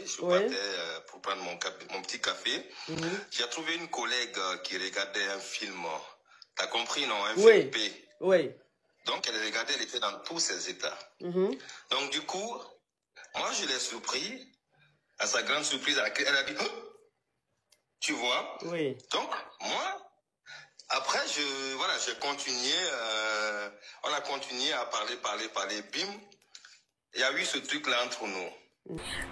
Je partais pour prendre mon petit café. J'ai trouvé une collègue qui regardait un film. T'as compris, non? Un film P. Oui. Donc, elle regardait, elle était dans tous ses états. Donc, du coup, moi, je l'ai surpris. À sa grande surprise, elle a dit, oh! Tu vois? Oui. Donc, moi, après, j'ai continué, on a continué à parler, bim. Il y a eu ce truc-là entre nous.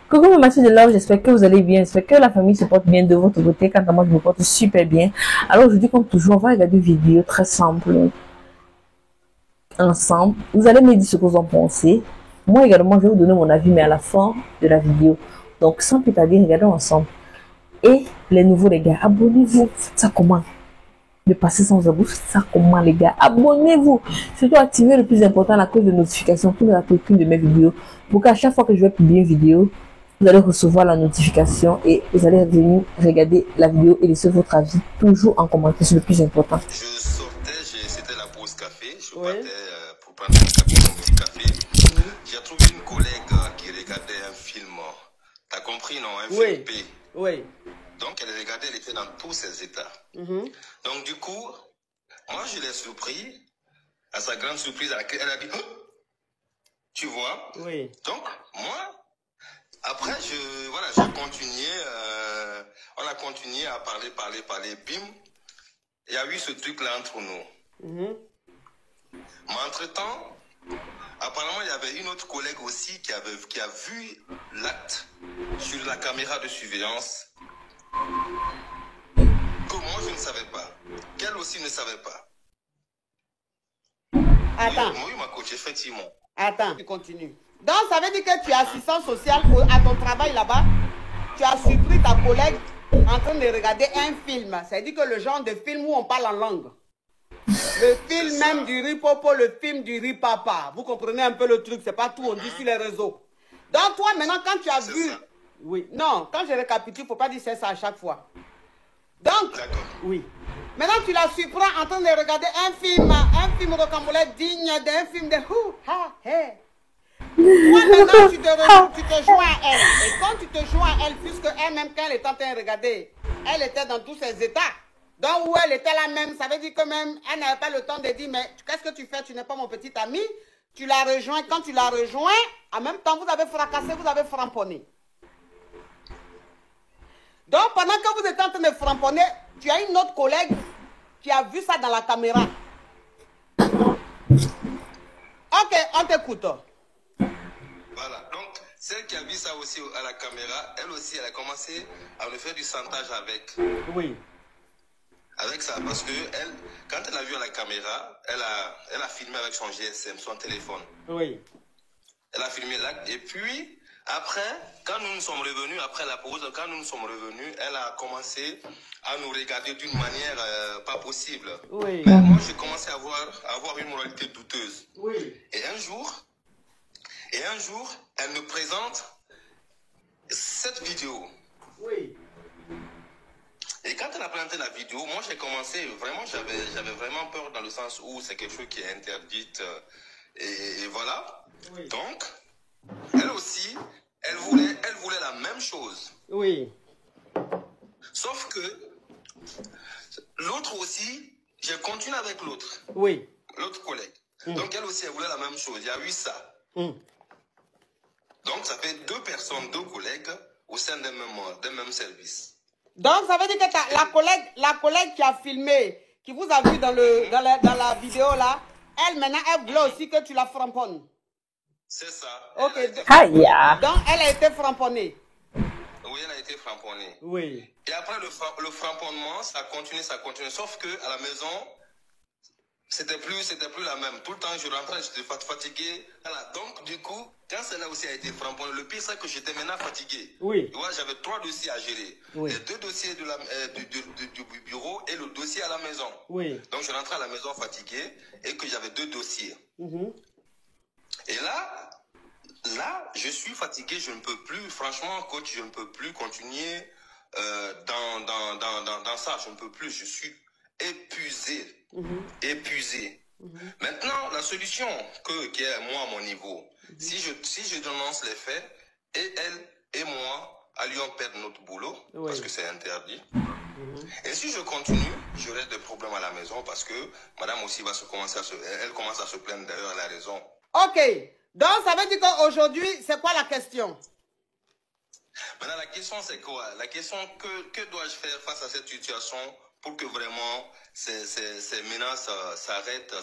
Coucou Mathieu de Love, j'espère que vous allez bien, j'espère que la famille se porte bien de votre côté. Quant à moi, je me porte super bien. Alors aujourd'hui, comme toujours, on va regarder une vidéo très simple ensemble. Vous allez me dire ce que vous en pensez. Moi également, je vais vous donner mon avis, mais à la fin de la vidéo. Donc sans plus tarder, regardons ensemble. Et les nouveaux les gars, abonnez-vous. Faites ça comment? De passer sans abus, faites ça comment les gars? Abonnez-vous. Surtout activez le plus important, la cloche de notification pour ne rater aucune de mes vidéos. Pour qu'à chaque fois que je vais publier une vidéo, vous allez recevoir la notification et vous allez venir regarder la vidéo et laisser votre avis toujours en commentaire, c'est le plus important. Je sortais, c'était la pause café, je partais pour prendre mon petit café. J'ai trouvé une collègue qui regardait un film, t'as compris, non? Un film P. Oui. Donc, elle regardait, elle était dans tous ses états. Donc, du coup, moi, je l'ai surpris. À sa grande surprise, elle a dit, oh! Tu vois? Oui. Donc, moi, après, j'ai continué, on a continué à parler, bim. Il y a eu ce truc-là entre nous. Mais entre-temps, apparemment, il y avait une autre collègue aussi qui a vu l'acte sur la caméra de surveillance. Que moi, je ne savais pas. Qu'elle aussi ne savait pas. Attends. Oui, ma coach, effectivement. Attends, tu continues. Donc, ça veut dire que tu es assistant social à ton travail là-bas. Tu as surpris ta collègue en train de regarder un film. Ça veut dire que le genre de film où on parle en langue. Le film même du ripopo, le film du ripapa. Vous comprenez un peu le truc, c'est pas tout, on dit sur les réseaux. Donc, toi, maintenant, quand tu as vu... Ça. Oui, non, quand je récapitule, il ne faut pas dire c'est ça à chaque fois. Donc, oui. Maintenant, tu la surprends en train de regarder un film rocambolesque digne d'un film de Hou, Ha, Hey. Toi, maintenant, tu te joins à elle. Et quand tu te joins à elle, puisque elle-même, quand elle était en train de regarder, elle était dans tous ses états. Donc, où elle était là même, ça veut dire que même, elle n'avait pas le temps de dire, mais qu'est-ce que tu fais? Tu n'es pas mon petit ami. Tu la rejoins. Quand tu la rejoins, en même temps, vous avez fracassé, vous avez framponné. Donc, pendant que vous êtes en train de framponner, tu as une autre collègue qui a vu ça dans la caméra. Ok, on t'écoute. Voilà, donc, celle qui a vu ça aussi à la caméra, elle aussi, elle a commencé à me faire du chantage avec. Oui. Avec ça, parce que elle, quand elle a vu à la caméra, elle a filmé avec son GSM, son téléphone. Oui. Elle a filmé l'acte, et puis... Après, quand nous nous sommes revenus, après la pause, quand nous nous sommes revenus, elle a commencé à nous regarder d'une manière pas possible. Oui. Mais moi, j'ai commencé à avoir une moralité douteuse. Oui. Et un jour, elle me présente cette vidéo. Oui. Et quand elle a présenté la vidéo, moi, j'ai commencé, vraiment, j'avais vraiment peur dans le sens où c'est quelque chose qui est interdit. Et voilà. Oui. Donc... Elle aussi, elle voulait la même chose. Oui. Sauf que l'autre aussi, j'ai continué avec l'autre. Oui. L'autre collègue. Donc elle aussi, elle voulait la même chose. Il y a eu ça. Donc ça fait deux personnes, deux collègues au sein d'un même service. Donc ça veut dire que la collègue qui a filmé, qui vous a vu dans la vidéo là, elle maintenant, elle voulait aussi que tu la framponnes. C'est ça. Ok. Donc, elle a été framponnée. Oui, elle a été framponnée. Oui. Et après le framponnement, ça a continué. Sauf que à la maison, c'était plus la même. Tout le temps, je rentrais, j'étais fatigué. Voilà. Donc, du coup, quand celle-là aussi a été framponnée, le pire, c'est que j'étais maintenant fatigué. Oui. Tu vois, j'avais 3 dossiers à gérer. Oui. Les 2 dossiers du bureau et le dossier à la maison. Oui. Donc, je rentrais à la maison fatigué et que j'avais 2 dossiers. Et là, je suis fatigué, je ne peux plus, franchement, coach, je ne peux plus continuer dans ça, je ne peux plus, je suis épuisé, épuisé. Maintenant, la solution qui est moi à mon niveau, si je dénonce les faits, et elle et moi, à Lyon perdre notre boulot, Oui. parce que c'est interdit. Et si je continue, j'aurai des problèmes à la maison parce que madame aussi va elle commence à se plaindre, d'ailleurs, elle a raison. Ok. Donc, ça veut dire qu'aujourd'hui, c'est quoi la question? Maintenant, la question, c'est quoi? La question, que dois-je faire face à cette situation pour que vraiment ces menaces s'arrêtent,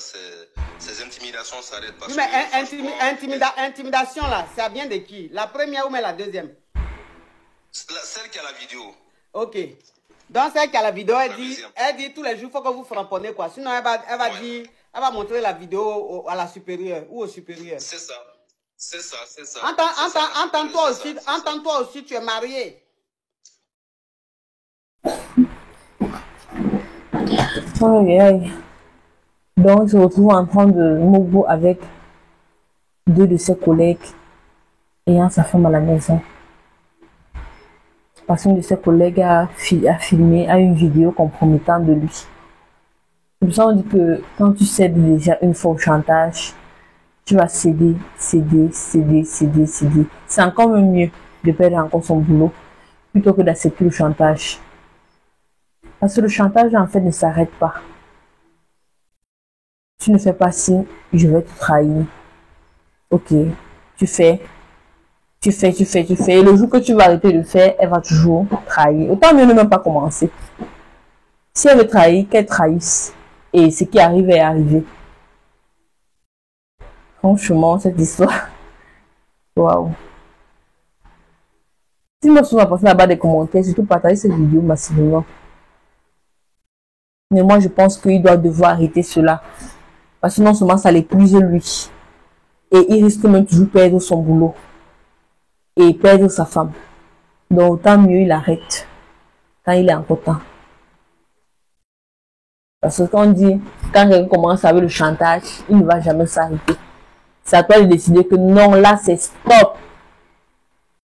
ces intimidations s'arrêtent? Oui, mais intimidation, là, ça vient de qui? La première ou mais la deuxième? Celle qui a la vidéo. Ok. Donc, celle qui a la vidéo, elle dit tous les jours, il faut que vous frapponnez, quoi. Sinon, elle va dire, elle va montrer la vidéo à la supérieure ou au supérieur. C'est ça. C'est ça, c'est ça. Entends-toi aussi, tu es marié. Aïe, aïe. Donc, il se retrouve en train de mobo avec deux de ses collègues ayant sa femme à la maison. Parce qu'une de ses collègues a filmé une vidéo compromettante de lui. Comme ça, on dit que quand tu cèdes déjà une fois au chantage, tu vas céder. C'est encore mieux de perdre encore son boulot plutôt que d'accepter le chantage. Parce que le chantage, en fait, ne s'arrête pas. Tu ne fais pas signe, je vais te trahir. Ok, tu fais. Et le jour que tu vas arrêter de faire, elle va toujours trahir. Autant mieux ne même pas commencer. Si elle veut trahir, qu'elle trahisse. Et ce qui arrive est arrivé. Franchement, cette histoire. Waouh. Dis-moi ce que vous en pensez là-bas des commentaires. Surtout partager cette vidéo massivement. Mais moi, je pense qu'il doit devoir arrêter cela. Parce que non seulement ça l'épuise lui. Et il risque même toujours de perdre son boulot. Et perdre sa femme. Donc autant mieux il arrête. Quand il est encore temps. Parce que quand on dit, quand quelqu'un commence avec le chantage, il ne va jamais s'arrêter. C'est à toi de décider que non, là c'est stop.